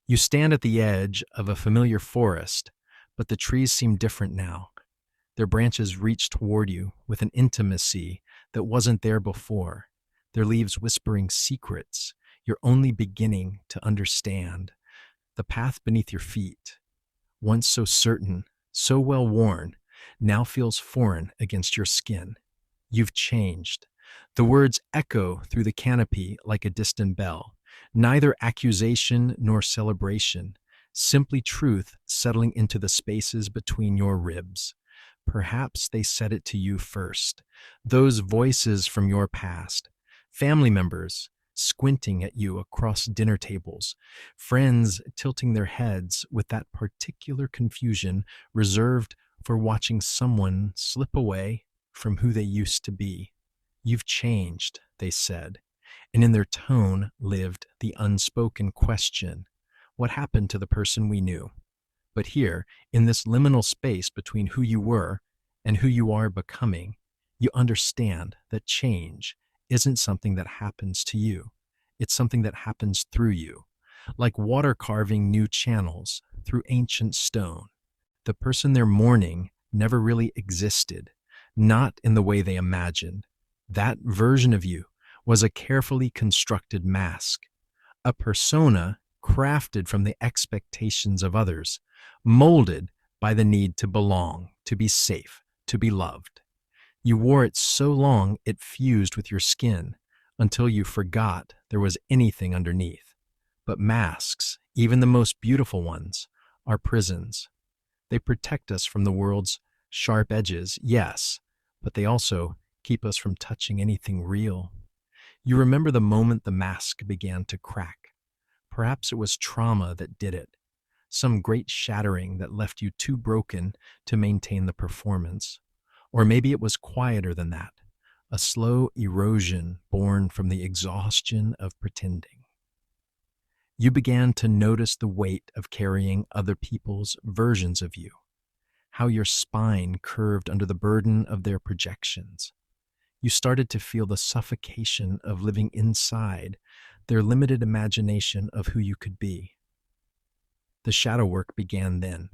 You stand at the edge of a familiar forest, but the trees seem different now. Their branches reach toward you with an intimacy that wasn't there before, their leaves whispering secrets you're only beginning to understand. The path beneath your feet, once so certain, so well worn, now feels foreign against your skin. You've changed. The words echo through the canopy like a distant bell, neither accusation nor celebration, simply truth settling into the spaces between your ribs. Perhaps they said it to you first. Those voices from your past, family members squinting at you across dinner tables, friends tilting their heads with that particular confusion reserved for watching someone slip away from who they used to be. You've changed, they said, and in their tone lived the unspoken question, what happened to the person we knew? But here, in this liminal space between who you were and who you are becoming, you understand that change isn't something that happens to you. It's something that happens through you, like water carving new channels through ancient stone. The person they're mourning never really existed, not in the way they imagined. That version of you was a carefully constructed mask, a persona crafted from the expectations of others, molded by the need to belong, to be safe, to be loved. You wore it so long it fused with your skin until you forgot there was anything underneath. But masks, even the most beautiful ones, are prisons. They protect us from the world's sharp edges, yes, but they also keep us from touching anything real. You remember the moment the mask began to crack. Perhaps it was trauma that did it, some great shattering that left you too broken to maintain the performance. Or maybe it was quieter than that, a slow erosion born from the exhaustion of pretending. You began to notice the weight of carrying other people's versions of you, how your spine curved under the burden of their projections. You started to feel the suffocation of living inside their limited imagination of who you could be. The shadow work began then,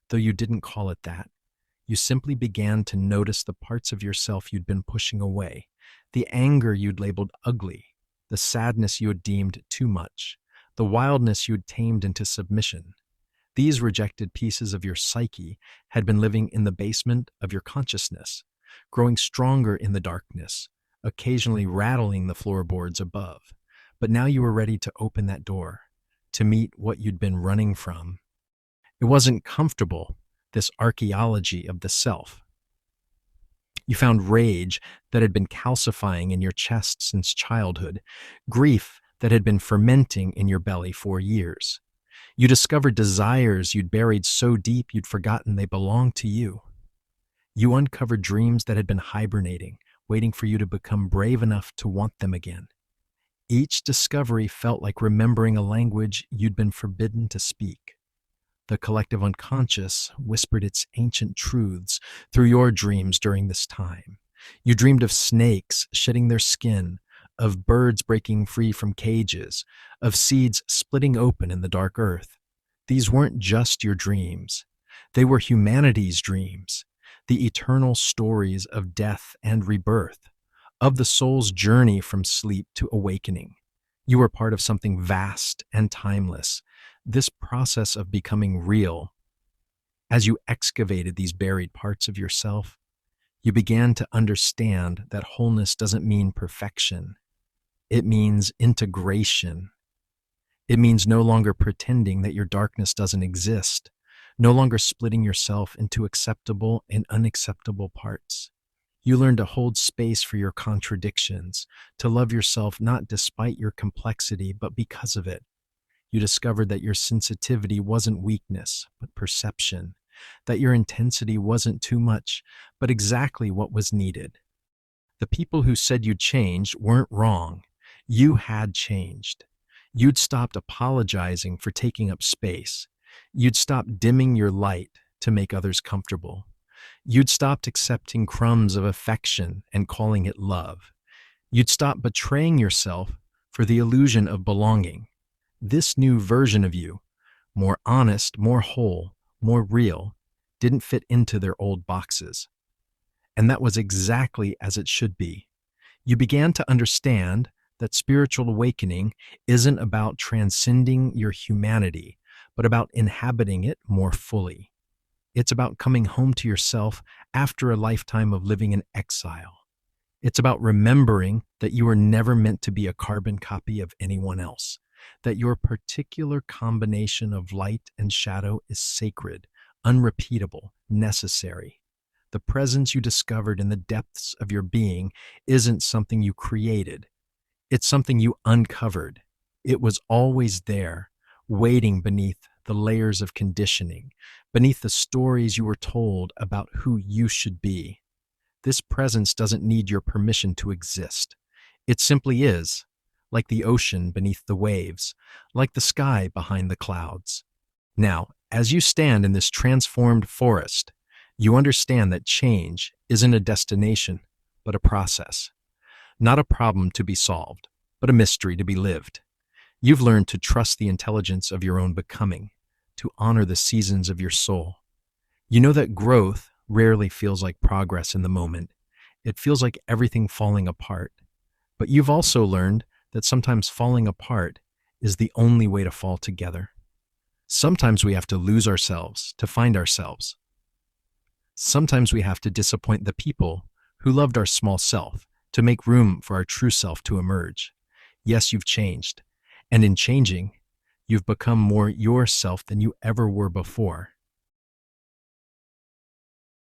though you didn't call it that. You simply began to notice the parts of yourself you'd been pushing away, the anger you'd labeled ugly, the sadness you had deemed too much, the wildness you'd tamed into submission. These rejected pieces of your psyche had been living in the basement of your consciousness, growing stronger in the darkness, occasionally rattling the floorboards above. But now you were ready to open that door, to meet what you'd been running from. It wasn't comfortable, this archaeology of the self. You found rage that had been calcifying in your chest since childhood, grief that had been fermenting in your belly for years. You discovered desires you'd buried so deep you'd forgotten they belonged to you. You uncovered dreams that had been hibernating, waiting for you to become brave enough to want them again. Each discovery felt like remembering a language you'd been forbidden to speak. The collective unconscious whispered its ancient truths through your dreams during this time. You dreamed of snakes shedding their skin, of birds breaking free from cages, of seeds splitting open in the dark earth. These weren't just your dreams. They were humanity's dreams, the eternal stories of death and rebirth, of the soul's journey from sleep to awakening. You were part of something vast and timeless, this process of becoming real. As you excavated these buried parts of yourself, you began to understand that wholeness doesn't mean perfection. It means integration. It means no longer pretending that your darkness doesn't exist, no longer splitting yourself into acceptable and unacceptable parts. You learned to hold space for your contradictions, to love yourself not despite your complexity, but because of it. You discovered that your sensitivity wasn't weakness, but perception, that your intensity wasn't too much, but exactly what was needed. The people who said you'd changed weren't wrong. You had changed. You'd stopped apologizing for taking up space. You'd stopped dimming your light to make others comfortable. You'd stopped accepting crumbs of affection and calling it love. You'd stopped betraying yourself for the illusion of belonging. This new version of you more honest, more whole, more real, didn't fit into their old boxes. And that was exactly as it should be. You began to understand that spiritual awakening isn't about transcending your humanity, but about inhabiting it more fully. It's about coming home to yourself after a lifetime of living in exile. It's about remembering that you were never meant to be a carbon copy of anyone else, that your particular combination of light and shadow is sacred, unrepeatable, necessary. The presence you discovered in the depths of your being isn't something you created. It's something you uncovered. It was always there, waiting beneath the layers of conditioning, beneath the stories you were told about who you should be. This presence doesn't need your permission to exist. It simply is, like the ocean beneath the waves, like the sky behind the clouds. Now, as you stand in this transformed forest, you understand that change isn't a destination, but a process. Not a problem to be solved, but a mystery to be lived. You've learned to trust the intelligence of your own becoming, to honor the seasons of your soul. You know that growth rarely feels like progress in the moment. It feels like everything falling apart. But you've also learned that sometimes falling apart is the only way to fall together. Sometimes we have to lose ourselves to find ourselves. Sometimes we have to disappoint the people who loved our small self to make room for our true self to emerge. Yes, you've changed. And in changing, you've become more yourself than you ever were before.